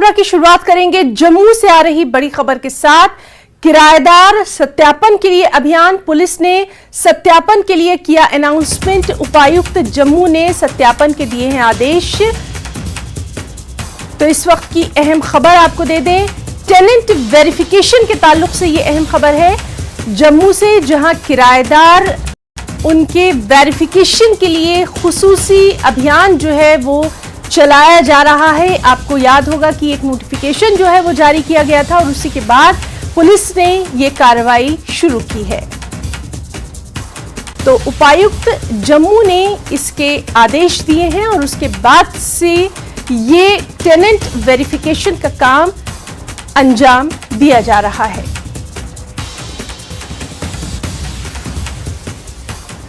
खबर की शुरुआत करेंगे जम्मू से आ रही बड़ी खबर के साथ। किराएदार सत्यापन के लिए अभियान, पुलिस ने सत्यापन के लिए किया अनाउंसमेंट। उपायुक्त जम्मू ने सत्यापन के दिए हैं आदेश। तो इस वक्त की अहम खबर आपको दे दें, टेनेंट वेरिफिकेशन के ताल्लुक से ये अहम खबर है जम्मू से, जहां किराएदार उनके वेरिफिकेशन के लिए खुसूसी अभियान जो है वो चलाया जा रहा है। आपको याद होगा कि एक नोटिफिकेशन जो है वो जारी किया गया था और उसी के बाद पुलिस ने ये कार्रवाई शुरू की है। तो उपायुक्त जम्मू ने इसके आदेश दिए हैं और उसके बाद से ये टेनेंट वेरिफिकेशन का काम अंजाम दिया जा रहा है।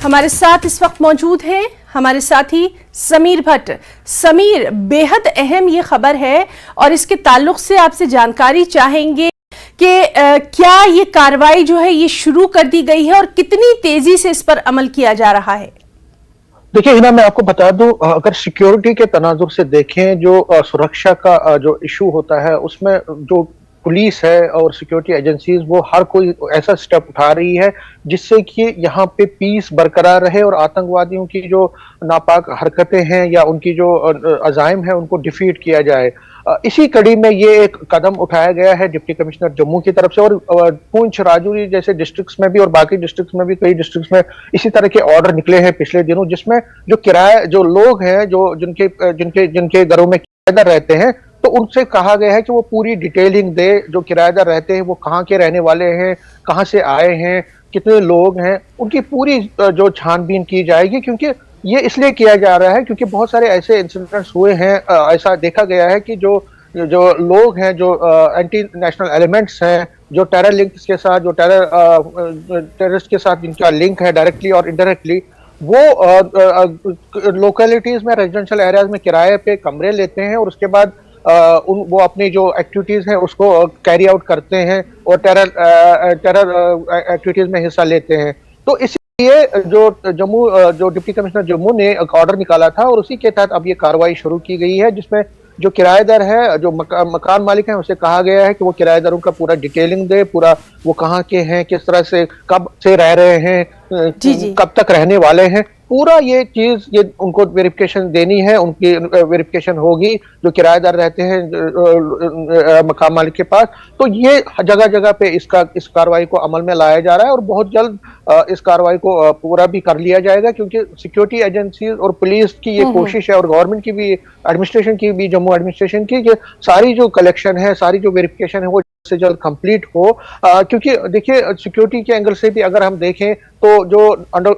हमारे साथ इस वक्त मौजूद हैं हमारे साथी समीर भट्ट। समीर, बेहद अहम ये खबर है और इसके ताल्लुक से आपसे जानकारी चाहेंगे कि क्या ये कार्रवाई जो है ये शुरू कर दी गई है और कितनी तेजी से इस पर अमल किया जा रहा है? देखिए हिना, मैं आपको बता दूं, अगर सिक्योरिटी के तनाजुर से देखें, जो सुरक्षा का जो इशू होता है उसमें जो पुलिस है और सिक्योरिटी एजेंसीज वो हर कोई ऐसा स्टेप उठा रही है जिससे कि यहाँ पे पीस बरकरार रहे और आतंकवादियों की जो नापाक हरकतें हैं या उनकी जो अजाइम है उनको डिफीट किया जाए। इसी कड़ी में ये एक कदम उठाया गया है डिप्टी कमिश्नर जम्मू की तरफ से, और पुंछ, राजौरी जैसे डिस्ट्रिक्ट्स में भी और बाकी डिस्ट्रिक्ट्स में भी, कई डिस्ट्रिक्ट्स में इसी तरह के ऑर्डर निकले हैं पिछले दिनों, जिसमें जो लोग हैं जो जिनके घरों में किराएदार रहते हैं, तो उनसे कहा गया है कि वो पूरी डिटेलिंग दे। जो किराएदार रहते हैं वो कहाँ के रहने वाले हैं, कहाँ से आए हैं, कितने लोग हैं, उनकी पूरी जो छानबीन की जाएगी। क्योंकि ये इसलिए किया जा रहा है क्योंकि बहुत सारे ऐसे इंसिडेंट्स हुए हैं, ऐसा देखा गया है कि जो लोग हैं, जो एंटी नेशनल एलिमेंट्स हैं, जो टेरर लिंक्स के साथ, जो टेररिस्ट के साथ जिनका लिंक है डायरेक्टली और इनडायरेक्टली, वो लोकेलिटीज में, रेजिडेंशियल एरियाज में किराए पे कमरे लेते हैं और उसके बाद वो अपनी जो एक्टिविटीज हैं उसको कैरी आउट करते हैं और टेरर एक्टिविटीज में हिस्सा लेते हैं। तो इसलिए जो डिप्टी कमिश्नर जम्मू ने एक ऑर्डर निकाला था और उसी के तहत अब ये कार्रवाई शुरू की गई है, जिसमें जो किराएदार है, जो मकान मालिक हैं, उसे कहा गया है कि वो किराएदारों का पूरा डिटेलिंग दे, पूरा वो कहाँ के हैं, किस तरह से, कब से रह रहे हैं, कब तक रहने वाले हैं, पूरा ये चीज ये उनको वेरिफिकेशन देनी है। उनकी वेरिफिकेशन होगी जो किराएदार रहते हैं मकान मालिक के पास। तो ये जगह जगह पे इस कार्रवाई को अमल में लाया जा रहा है और बहुत जल्द इस कार्रवाई को पूरा भी कर लिया जाएगा, क्योंकि सिक्योरिटी एजेंसीज और पुलिस की ये कोशिश है और गवर्नमेंट की भी, एडमिनिस्ट्रेशन की भी, जम्मू एडमिनिस्ट्रेशन की, कि सारी जो कलेक्शन है, सारी जो वेरिफिकेशन है वो से जल्द कंप्लीट हो। क्योंकि देखिए सिक्योरिटी के एंगल से भी अगर हम देखें तो जो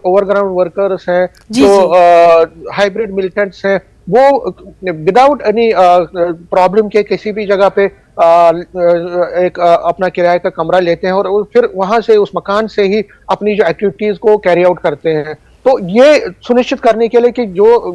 ओवरग्राउंड वर्कर्स हैं, जो हाइब्रिड मिलिटेंट्स हैं, वो विदाउट एनी प्रॉब्लम के किसी भी जगह पे अपना किराए का कमरा लेते हैं और फिर वहां से, उस मकान से ही अपनी जो एक्टिविटीज को कैरी आउट करते हैं। तो ये सुनिश्चित करने के लिए कि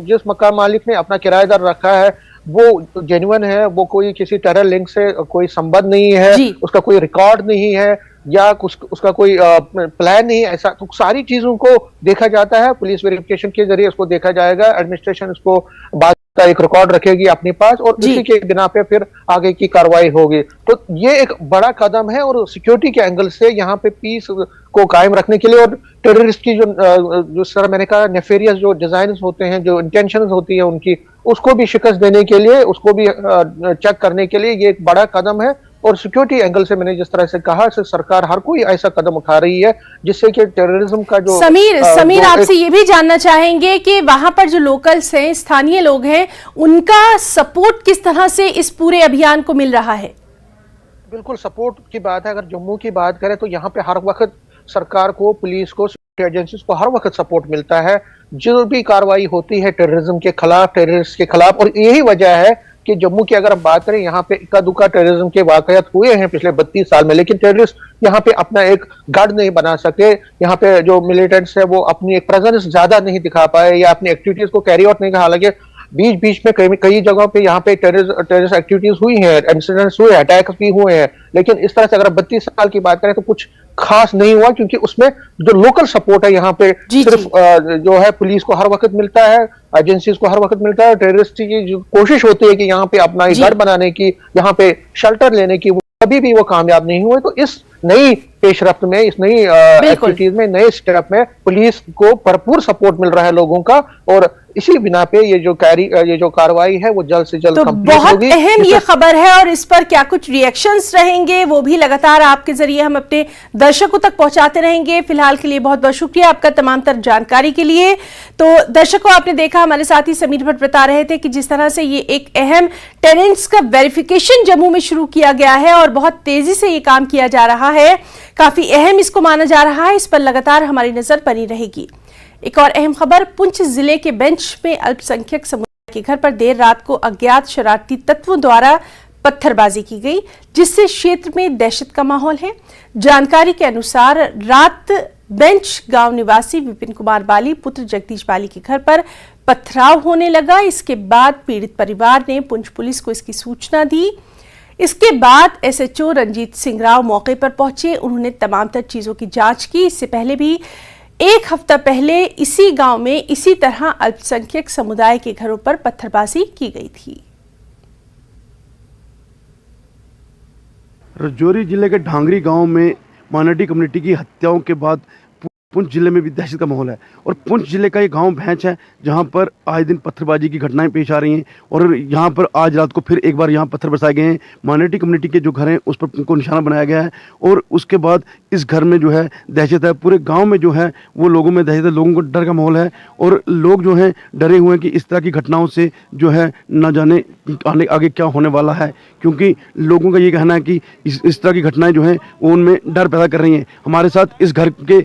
जिस मकान मालिक ने अपना किराएदार रखा है वो जेन्युइन है, वो कोई किसी टेरर लिंक से कोई संबंध नहीं है, उसका कोई रिकॉर्ड नहीं है या उसका कोई प्लान नहीं है, ऐसा तो सारी चीजों को देखा जाता है। पुलिस वेरिफिकेशन के जरिए उसको देखा जाएगा, एडमिनिस्ट्रेशन इसको बात का एक रिकॉर्ड रखेगी अपने पास और इसी के बिना पे फिर आगे की कार्रवाई होगी। तो ये एक बड़ा कदम है और सिक्योरिटी के एंगल से यहाँ पे पीस को कायम रखने के लिए और टेररिस्ट की जो सर मैंने कहा नेफेरियस जो डिजाइन होते हैं, जो इंटेंशन होती है उनकी, उसको भी शिकस्त देने के लिए, उसको भी चेक करने के लिए ये एक बड़ा कदम है। और सिक्योरिटी एंगल से मैंने जिस तरह से कहा, सरकार हर कोई ऐसा कदम उठा रही है जिससे कि टेररिज्म का जो समीर आपसे ये भी जानना चाहेंगे कि वहां पर जो लोकल्स हैं, स्थानीय लोग हैं, उनका सपोर्ट किस तरह से इस पूरे अभियान को मिल रहा है? बिल्कुल सपोर्ट की बात है। अगर जम्मू की बात करें तो यहाँ पे हर वक्त सरकार को, पुलिस को, सिक्योरिटी एजेंसीज को हर वक्त सपोर्ट मिलता है। जो भी कार्रवाई होती है टेररिज्म के खिलाफ, टेररिस्ट के खिलाफ, और यही वजह है कि जम्मू की अगर हम बात करें, यहाँ पे इक्का दुक्का टेररिज्म के वाकयात हुए हैं पिछले 32 साल में, लेकिन टेररिस्ट यहाँ पे अपना एक गढ़ नहीं बना सके। यहाँ पे जो मिलिटेंट्स है वो अपनी एक प्रेजेंस ज्यादा नहीं दिखा पाए या अपनी एक्टिविटीज को कैरी आउट नहीं, हालांकि बीच बीच में कई जगहों पे यहाँ पे टेररिस्ट एक्टिविटीज हुई हैं, इंसिडेंट्स हुए हैं, अटैक्स भी हुए हैं, लेकिन इस तरह से अगर 32 साल की बात करें तो कुछ खास नहीं हुआ, क्योंकि उसमें जो लोकल सपोर्ट है यहाँ पे जी, सिर्फ जी। जो है पुलिस को हर वक्त मिलता है, एजेंसीज को हर वक्त मिलता है। टेररिस्ट की जो कोशिश होती है कि यहाँ पे अपना एक जी। गढ़ बनाने की, यहाँ पे शेल्टर लेने की, कभी भी वो कामयाब नहीं हुए। तो इस नई पेशरफ्त में, इस नई बिल्कुल। एक्टिविटीज में, नए स्टेप में पुलिस को भरपूर सपोर्ट मिल रहा है लोगों का, और इसी बिना पे ये जो कार्रवाई है वो जल्द से जल्द तो कंप्लीट बहुत होगी। अहम ये खबर है, और इस पर क्या कुछ रिएक्शंस रहेंगे वो भी लगातार आपके जरिए हम अपने दर्शकों तक पहुंचाते रहेंगे। फिलहाल के लिए बहुत बहुत शुक्रिया आपका तमाम तर जानकारी के लिए। तो दर्शकों, आपने देखा, हमारे साथी समीर भट्ट बता रहे थे कि जिस तरह से ये एक अहम टेनेंट्स का वेरिफिकेशन जम्मू में शुरू किया गया है और बहुत तेजी से ये काम किया जा रहा है, काफी अहम इसको माना जा रहा है। इस पर लगातार हमारी नजर बनी रहेगी। एक और अहम खबर, पुंछ जिले के बेंच में अल्पसंख्यक समुदाय के घर पर देर रात को अज्ञात शरारती तत्वों द्वारा पत्थरबाजी की गई, जिससे क्षेत्र में दहशत का माहौल है। जानकारी के अनुसार रात बेंच गांव निवासी विपिन कुमार बाली पुत्र जगदीश बाली के घर पर पथराव होने लगा। इसके बाद पीड़ित परिवार ने पुंछ पुलिस को इसकी सूचना दी। इसके बाद एसएचओ रंजीत सिंह राव मौके पर पहुंचे। उन्होंने तमाम तर चीजों की जांच की। इससे पहले भी एक हफ्ता पहले इसी गांव में इसी तरह अल्पसंख्यक समुदाय के घरों पर पत्थरबाजी की गई थी। राजौरी जिले के ढांगरी गांव में माइनॉरिटी कम्युनिटी की हत्याओं के बाद पुंछ जिले में भी दहशत का माहौल है। और पुंछ जिले का ये गांव भैंच है, जहां पर आए दिन पत्थरबाजी की घटनाएं पेश आ रही हैं। और यहां पर आज रात को फिर एक बार यहां पत्थर बरसाए गए हैं। माइनॉरिटी कम्युनिटी के जो घर हैं उस पर उनको निशाना बनाया गया है, और उसके बाद इस घर में जो है दहशत है। पूरे गाँव में जो है वो लोगों में दहशत है, लोगों को डर का माहौल है, और लोग जो हैं डरे हुए हैं कि इस तरह की घटनाओं से जो है न जाने आगे क्या होने वाला है। क्योंकि लोगों का ये कहना है कि इस तरह की घटनाएं जो हैं वो उनमें डर पैदा कर रही हैं। हमारे साथ इस घर के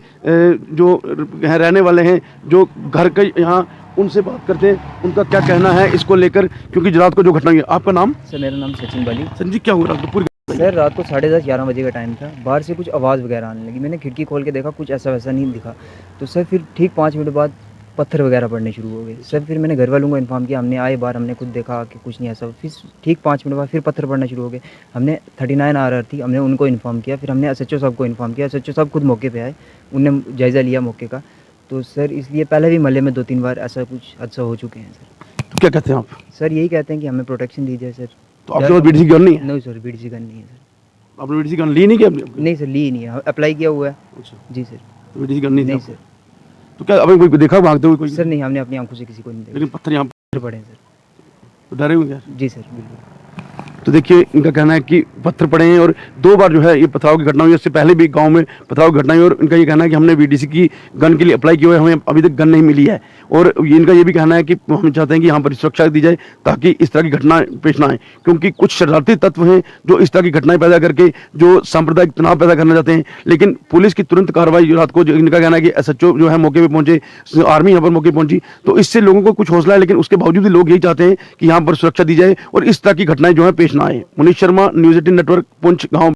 जो रहने वाले हैं, जो घर के यहाँ, उनसे बात करते हैं, उनका क्या कहना है इसको लेकर, क्योंकि रात को जो घटना हुई है। आपका नाम? सर मेरा नाम सचिन बाली। सचिन जी, क्या हुआ रात को पूरी? सर रात को 10:30-11 बजे का टाइम था। बाहर से कुछ आवाज़ वगैरह आने लगी। मैंने खिड़की खोल के देखा, कुछ ऐसा वैसा नहीं दिखा। तो सर फिर ठीक 5 मिनट बाद पत्थर वगैरह पड़ने शुरू हो गए। सर फिर मैंने घर वालों को इन्फॉर्म किया। हमने आए बाहर, हमने खुद देखा कि कुछ नहीं ऐसा। फिर ठीक 5 मिनट बाद फिर पत्थर पड़ना शुरू हो गए। हमने 39 RR थी, हमने उनको इन्फॉर्म किया। फिर हमने एसएचओ साहब को इन्फॉर्म किया। एसएचओ साहब खुद मौके पे आए, उन्होंने जायज़ा लिया मौके का। तो सर इसलिए पहले भी महल्ले में 2-3 बार ऐसा कुछ हादसा हो चुके हैं सर। तो क्या कहते हैं आप? सर यही कहते हैं कि हमें प्रोटेक्शन दी जाए सर। तो आपके पास बीडीसी गन नहीं है? नहीं सर, बीडीसी गन नहीं है सर। आपने बीडीसी गन ली नहीं क्या? नहीं सर, ली नहीं है, अप्लाई किया हुआ है। अच्छा, जी सर। बीडीसी गन नहीं नहीं थी सर। तो क्या अभी कोई देखा भागते हुए कोई? सर नहीं, हमने अपनी आंखों से किसी को नहीं देखा। लेकिन पत्थर यहाँ पत्थर पड़े हैं सर। तो डरे हुए क्या? जी सर बिल्कुल। तो देखिए, इनका कहना है कि पत्थर पड़े हैं, और 2 बार जो है ये पथराव की घटना हुई। इससे पहले भी गांव में पथराव की घटना हुई, और इनका ये कहना है कि हमने बीडीसी की गन के लिए अप्लाई किया है, हमें अभी तक गन नहीं मिली है। और इनका ये भी कहना है कि हम चाहते हैं कि यहाँ पर सुरक्षा दी जाए, ताकि इस तरह की घटना पेश ना आए। क्योंकि कुछ शरारती तत्व हैं जो इस तरह की घटनाएं पैदा करके जो सांप्रदायिक तनाव पैदा करना चाहते हैं। लेकिन पुलिस की तुरंत कार्रवाई रात को, इनका कहना है कि एसएचओ जो है मौके पर पहुंचे, आर्मी यहाँ पर मौके पहुंची, तो इससे लोगों को कुछ हौसला है। लेकिन उसके बावजूद भी लोग यही चाहते हैं कि यहाँ पर सुरक्षा दी जाए और इस तरह की घटनाएं जो है पेश ना आए। मनीष शर्मा, न्यूज़ 18 नेटवर्क, पुंछ गाँव।